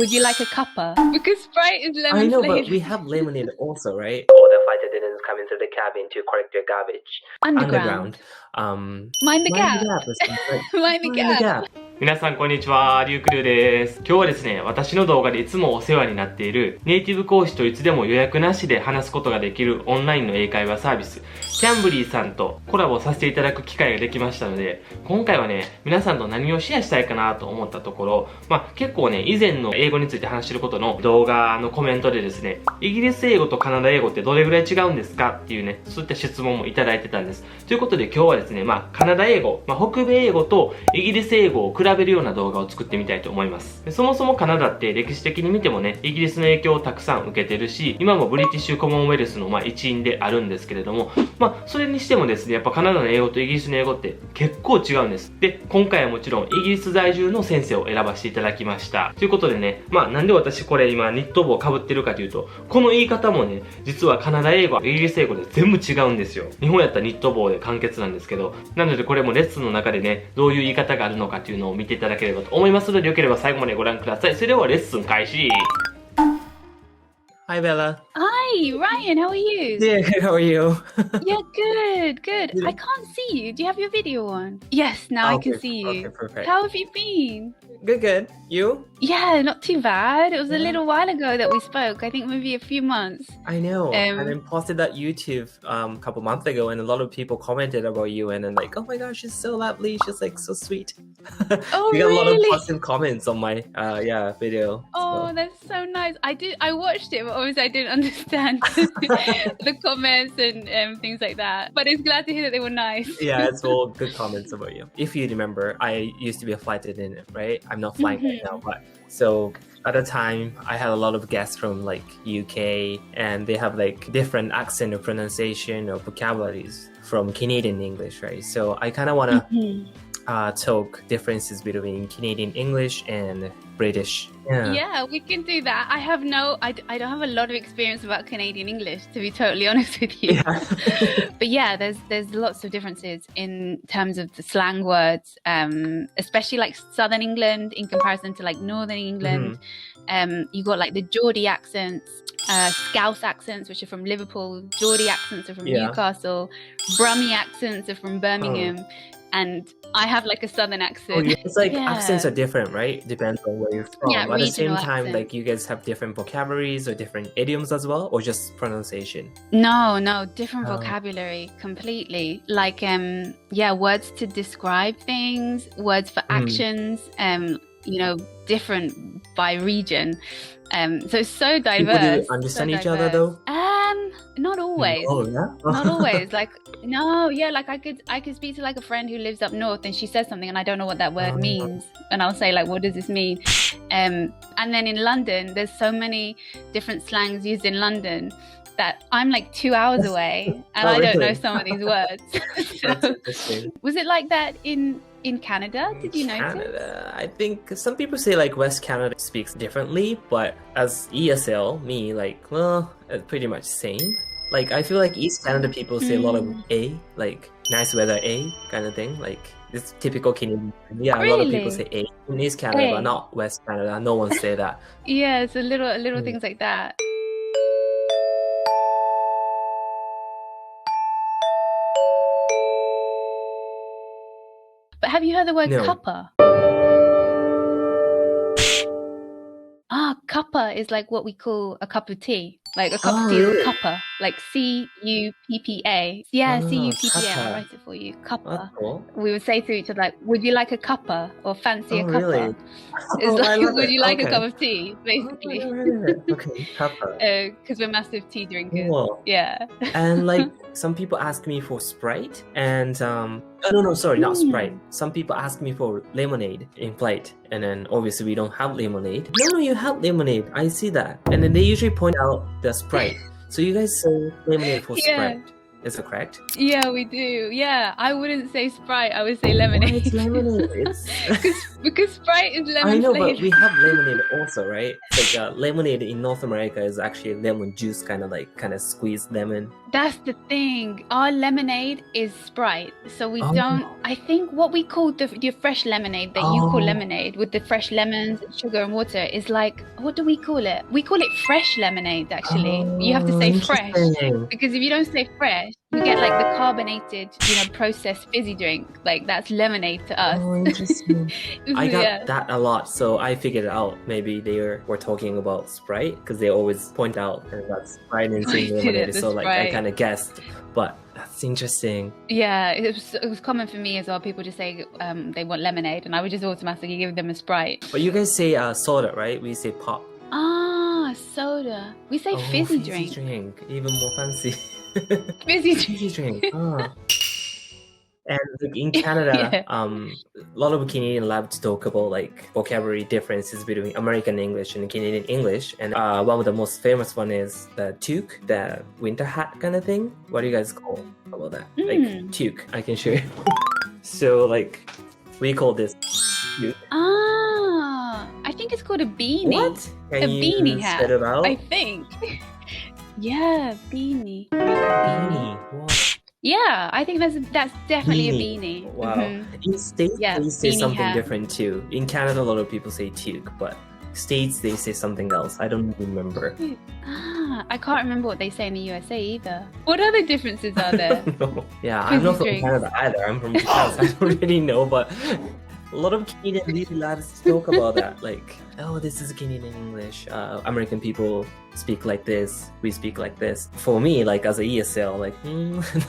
Would you like a cuppa? Because Sprite is lemon I know, flavored. but we have lemonade also, right? All the flight attendants come into the cabin to collect their garbage. Underground. Mind the gap. Mind the gap. 皆さんこんにちは、リュウクルーです。今日はですね、私の動画でいつもお世話になっているネイティブ講師といつでも予約なしで話すことができるオンラインの英会話サービス、Camblyさんとコラボさせていただく機会ができましたので、今回はね、皆さんと何をシェアしたいかなと思ったところ、結構ね、以前の英語について話してることの動画のコメントでですね、イギリス英語とカナダ英語ってどれぐらい違うんですかっていうね、そういった質問もいただいてたんです。ということで今日はですね、カナダ英語、北米英語とイギリス英語を比べるような動画を作ってみたいと思います。そもそもカナダって歴史的に見てもね、イギリスの影響をたくさん受けてるし、今もブリティッシュコモンウェルスの一員であるんですけれども、それにしてもですね、やっぱカナダの英語とイギリスの英語って結構違うんです。で、今回はもちろんイギリス在住の先生を選ばせていただきました。ということでね、なんで私これ今ニット帽を被ってるかというと、この言い方もね、実はカナダ英語、イギリス英語で全部違うんですよ。日本やったらニット帽で完結なんですけど、なのでこれもレッスンの中でね、どういう言い方があるのかっていうのを見ていただければと思いますので、よければ最後までご覧ください。それではレッスン開始。Hi, Bella. Hi, Ryan. How are you? Yeah, how are you? Yeah, good, good. I can't see you. Do you have your video on? Yes, now I can see you. Okay, perfect. How have you been? Good, good. You? Yeah, not too bad. It was a little while ago that we spoke. I think maybe a few months. I know. And then posted that YouTube a couple months ago, and a lot of people commented about you, and then like, oh my gosh, she's so lovely. She's like so sweet. Oh, we got a lot of really? positive comments on my video. Oh, so. that's so nice. I watched it, but obviously I didn't understand the comments and things like that. But it's glad to hear that they were nice. Yeah, it's all good comments about you. If you remember, I used to be a flight attendant, right? I'm not flying right now, but so at the time I had a lot of guests from like UK, and they have like different accent or pronunciation or vocabularies from Canadian English, right? So I kind of want to talk differences between Canadian English and British. Yeah, we can do that. I don't have a lot of experience about Canadian English, to be totally honest with you. Yeah. But yeah, there's lots of differences in terms of the slang words, especially like Southern England in comparison to like Northern England. You got like the Geordie accents, Scouse accents, which are from Liverpool. Geordie accents are from Newcastle. Brummie accents are from Birmingham. And I have like a Southern accent. Oh, yeah. It's like accents are different, right? Depends on where you're from. Yeah, at the same time, accent. like you guys have different vocabularies or different idioms as well, or just pronunciation? No, different vocabulary completely. Like, words to describe things, words for actions, different by region. So it's so diverse. Would you understand each other though? Not always. Oh yeah. Not always. Like like I could speak to like a friend who lives up north, and she says something and I don't know what that word means, and I'll say like, what does this mean? And then in London, there's so many different slangs used in London that I'm like 2 hours away and I don't know some of these words. That's interesting. Was it like that in Canada? Did you notice? Canada, I think some people say like West Canada speaks differently, but as ESL, me, like, well, it's pretty much same. Like, I feel like East Canada people say a lot of A, like nice weather A kind of thing. Like, it's typical Canadian. Yeah, Really? a lot of people say A in East Canada, A. but not West Canada. No one say that. Yeah, it's a little things like that. But have you heard the word No. cuppa? Cuppa is like what we call a cup of tea. Like a cup of tea is really? a cuppa, like C-U-P-P-A. Yeah, Oh, C-U-P-P-A. cuppa. I'll write it for you. Cuppa. That's cool. We would say to each other like, would you like a cuppa or fancy a Oh, cuppa? really? It's I like, love would it. you like a Okay. cup of tea, basically? Okay, cuppa. Because we're massive tea drinkers. Cool. Yeah. And like some people ask me for Sprite, and sorry, not Sprite. Some people ask me for lemonade in flight, and then obviously we don't have lemonade. No, you have lemonade. I see that. And then they usually point out the Sprite. So you guys say lemonade for Yeah. Sprite. Is it correct? Yeah, we do. Yeah, I wouldn't say Sprite. I would say lemonade. It's lemonade. It's because Sprite is lemon I know, flavored. but we have lemonade also, right? Like lemonade in North America is actually lemon juice, kind of squeezed lemon. That's the thing. Our lemonade is Sprite, so we Oh. don't. I think what we call the fresh lemonade that you call lemonade with the fresh lemons, sugar, and water is like, what do we call it? We call it fresh lemonade. Actually, you have to say fresh Interesting. because if you don't say fresh, you get like the carbonated, processed fizzy drink. Like that's lemonade to us. Oh, interesting. I got Yeah. that a lot, so I figured it out. Maybe they were talking about Sprite because they always point out that Sprite and Sprite, lemonade. the So like I Sprite. kind of guessed, but that's interesting. Yeah, it was common for me as well. People just say they want lemonade, and I would just automatically give them a Sprite. But you guys say soda, right? We say pop. Ah, soda. We say Oh, fizzy drink. Even more fancy. Fizzy drink. Fizzy drink. Ah. And like in Canada, Yeah. a lot of Canadians love to talk about like vocabulary differences between American English and Canadian English. And one of the most famous one is the toque, the winter hat kind of thing. What do you guys call about that? Like toque. I can show you. So like we call this toque. Ah, I think it's called a beanie. What? Can A you beanie hat. spit it out? I think. Yeah, beanie. Beanie. What? Yeah, I think that's definitely a Beanie. beanie. Wow. Mhm. In States, Yeah, they say beanie something hat. different too. In Canada, a lot of people say toque, but States, they say something else. I don't remember. Ah, I can't remember what they say in the USA either. What other differences are there? No. Yeah, I'm not from Fizzy drinks. Canada either. I'm from Japan, so I don't really know, but a lot of Canadians really love to talk about that. Like, oh, this is Canadian English. American people speak like this. We speak like this. For me, like as a ESL, like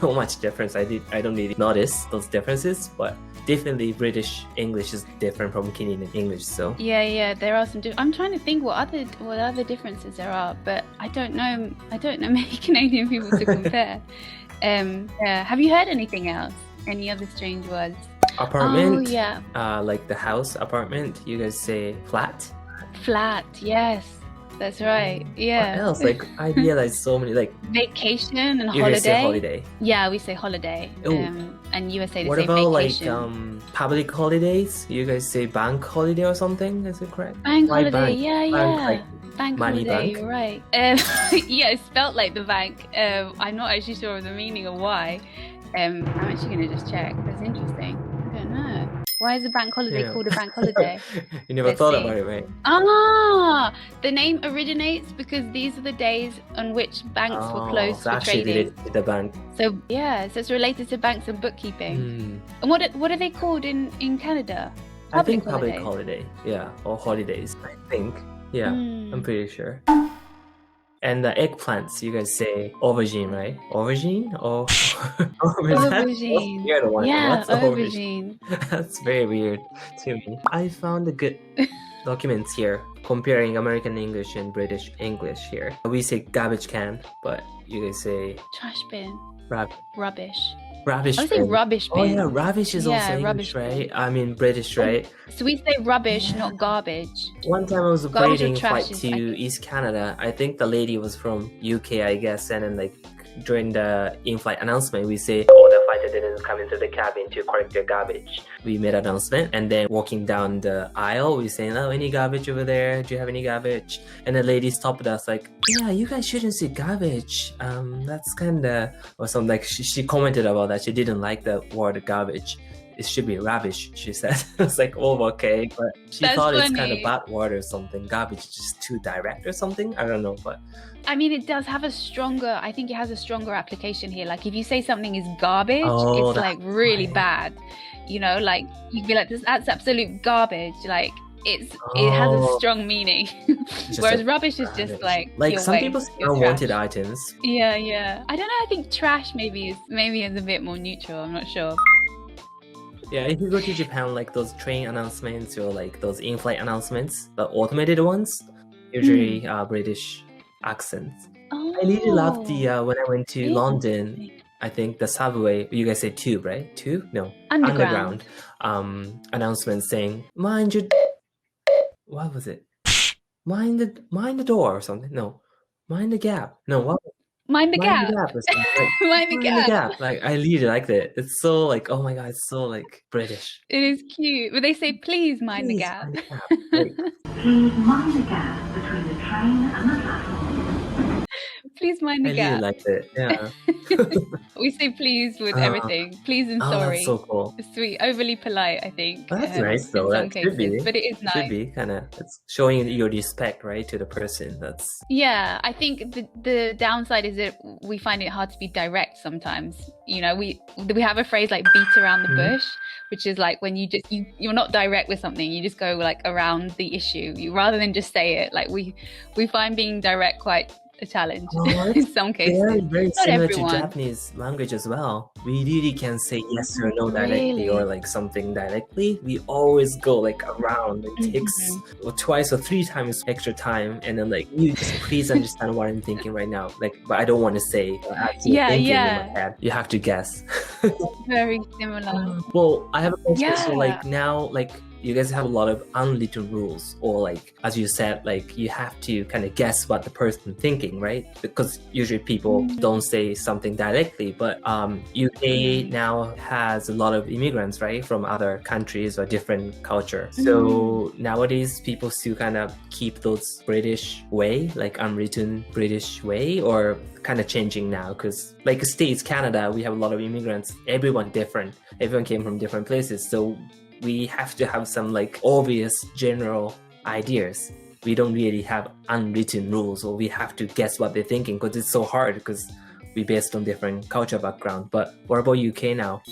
not much difference. I don't really notice those differences, but definitely British English is different from Canadian English. So Yeah, there are some. I'm trying to think what other differences there are, but I don't know. I don't know many Canadian people to compare. Have you heard anything else? Any other strange words? apartment, Oh yeah, like the house apartment. You guys say flat. flat. Yes, that's right. Yeah. What else? Like I realized so many. Like Vacation and you guys say holiday. holiday. Yeah, we say holiday. Oh. And USA they What say about vacation. like public holidays? You guys say bank holiday or something? Is it correct? Bank Why holiday, bank? yeah. Like Bank money holiday, bank? you're right. Yeah, it's spelt like the bank. I'm not actually sure of the meaning of why. I'm actually going to just check. That's interesting. I don't know. Why is a bank holiday Yeah. called a bank holiday? You never Let's thought see. about it, right? Ah, the name originates because these are the days on which banks were closed so for actually trading. related to the bank. So yeah, so it's related to banks and bookkeeping. Hmm. And what are they called in Canada? I think public holidays. holiday. Yeah, or holidays. I think. Yeah, Hmm. I'm pretty sure. And the eggplants, you guys say aubergine, right? Aubergine or Aubergine. You're the one. Yeah, What's aubergine. That's very weird to me. I found a good documents here comparing American English and British English here. We say garbage can, but you guys say Trash bin. rab- Rubbish. rubbish I would say bin. rubbish Oh bin. yeah, rubbish is Yeah, also English, rubbish bin. right? I mean British, right? So we say rubbish, not garbage. One time I was Garbage or waiting trash flight is, to I think- East Canada. I think the lady was from UK, I guess, and then like during the in-flight announcement, we say, "Oh, the flight attendants come into the cabin to collect your garbage." We made an announcement, and then walking down the aisle, we saying, "Oh, any garbage over there? Do you have any garbage?" And the lady stopped us, like, "Yeah, you guys shouldn't say garbage. That's kind of or something." Like she commented about that. She didn't like the word garbage. It should be rubbish, she said. I was like, oh, okay. But she That's thought it's kind funny. of bad word or something. Garbage is just too direct or something. I don't know, but I mean, it does have I think it has a stronger application here. Like if you say something is garbage, Oh, it's like that's really right. bad. You know, like you'd be like, that's absolute garbage. Like it has a Oh. strong meaning. just Whereas like rubbish is just garbage. like your some waste, people say your unwanted trash. items. Yeah. I don't know. I think trash maybe is a bit more neutral. I'm not sure. Yeah, if you go to Japan, like those train announcements or like those in-flight announcements, the automated ones, usually British accents. Oh, I really loved the when I went to interesting. London. I think the subway. You guys say tube, right? Tube? No, Underground. announcement saying mind your. What was it? Mind the door or something? No, mind the gap. No, what? Mind the Mind gap. the gap or something. Like, Mind the mind gap. the gap. Like I really like that. It's so like, oh my god, it's so like British. It is cute. But they say, please mind the Please gap. mind the gap. Like, Please mind the gap between the train and the platform. Please mind I the really gap. liked it. Yeah. We say please with everything. Please and Oh, sorry. that's so cool. It's sweet. Overly polite, I think. That's nice though. In some That should be. cases. But it is Should nice. be kind of. It's showing your respect, right, to the person. That's. Yeah, I think the downside is that we find it hard to be direct sometimes. You know, we have a phrase like beat around the bush, which is like when you're not direct with something, you just go like around the issue. Rather than just say it. Like we find being direct quite a challenge in some cases. Very Not similar everyone. to Japanese language as well. We really can say yes or no directly Really? or like something directly. We always go like around. It takes twice or three times extra time, and then like you just please understand what I'm thinking right now. Like, but I don't want to say. Actually Yeah, thinking yeah. In my head. You have to guess. Very similar. Well, I have a question. So Yeah. like now, like you guys have a lot of unwritten rules, or like as you said, like you have to kind of guess what the person thinking, right? Because usually people don't say something directly, but UK now has a lot of immigrants, right, from other countries or different culture. So nowadays people still kind of keep those British way, like unwritten British way, or kind of changing now, because like States, Canada, we have a lot of immigrants, everyone different, everyone came from different places, so we have to have some like obvious general ideas. We don't really have unwritten rules, or we have to guess what they're thinking, because it's so hard because we based on different culture background. But what about UK now?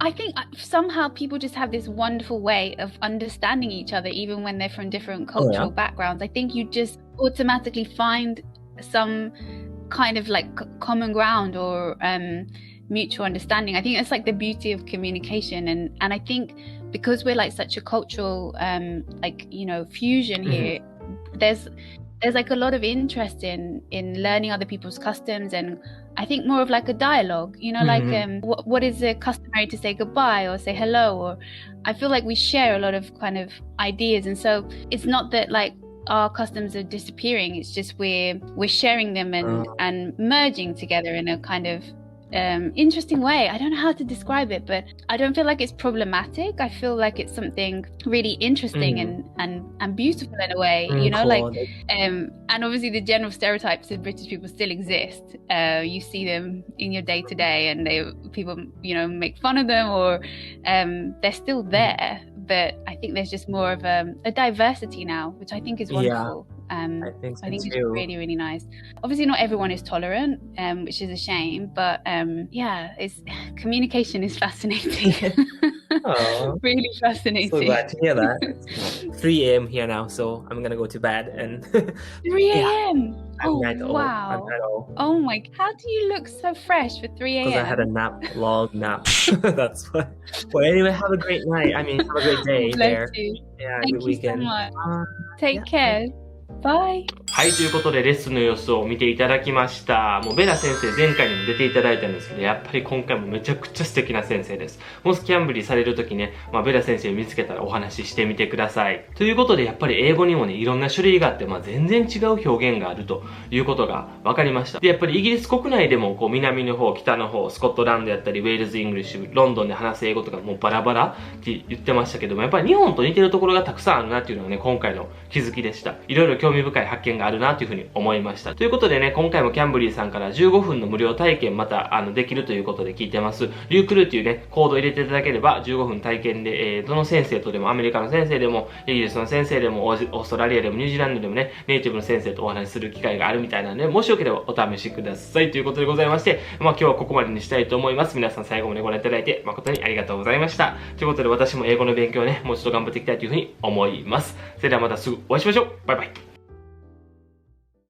I think somehow people just have this wonderful way of understanding each other, even when they're from different cultural backgrounds. I think you just automatically find some kind of like common ground or mutual understanding. I think it's like the beauty of communication, and I think because we're like such a cultural like, you know, fusion here, there's like a lot of interest in learning other people's customs, and I think more of like a dialogue, you know, like what is it customary to say goodbye or say hello, or I feel like we share a lot of kind of ideas, and so it's not that like our customs are disappearing, it's just we're sharing them and merging together in a kind of interesting way. I don't know how to describe it, but I don't feel like it's problematic. I feel like it's something really interesting and beautiful in a way, you know, cool. like and obviously the general stereotypes of British people still exist. You see them in your day to day, and people, you know, make fun of them, or they're still there, but I think there's just more of a diversity now, which I think is wonderful. I think so it's too. really, really nice. Obviously not everyone is tolerant, which is a shame, but communication is fascinating. Really fascinating. So glad to hear that. 3 a.m. here now, so I'm gonna go to bed. And 3 a.m. Oh, I'm wow. Oh my, how do you look so fresh for 3 a.m.? Because I had a nap, long nap. That's why. Well, anyway, have a great night. I mean, have a great day. Bless there. you. Yeah, Thank good you weekend. so much. Take care. Bye. はい、ということでレッスンの様子を見ていただきました。もうベラ先生前回にも出ていただいたんですけど、やっぱり今回もめちゃくちゃ素敵な先生です。もしキャンブリーされるときね、ベラ先生を見つけたらお話ししてみてください。ということでやっぱり英語にもね、いろんな種類があって、全然違う表現があるということが分かりました。で、やっぱりイギリス国内でもこう南の方、北の方、スコットランドやったり、ウェールズ・イングリッシュ、ロンドンで話す英語とかもうバラバラって言ってましたけども、やっぱり日本と似てるところがたくさんあるなっていうのがね、今回の気づきでした。いろいろ興味深い発見があるなというふうに思いました。ということでね、今回もキャンブリーさんから15分の無料体験またできるということで聞いてます。リュークルーっていうね、コードを入れていただければ15分体験で、どの先生とでも、アメリカの先生でも、イギリスの先生でも、オーストラリアでも、ニュージーランドでもね、ネイティブの先生とお話しする機会があるみたいなので、もしよければお試しくださいということでございまして、今日はここまでにしたいと思います。皆さん最後までご覧いただいて誠にありがとうございました。ということで私も英語の勉強をね、もうちょっと頑張っていきたいというふうに思います。それではまたすぐお会いしましょう。バイバイ。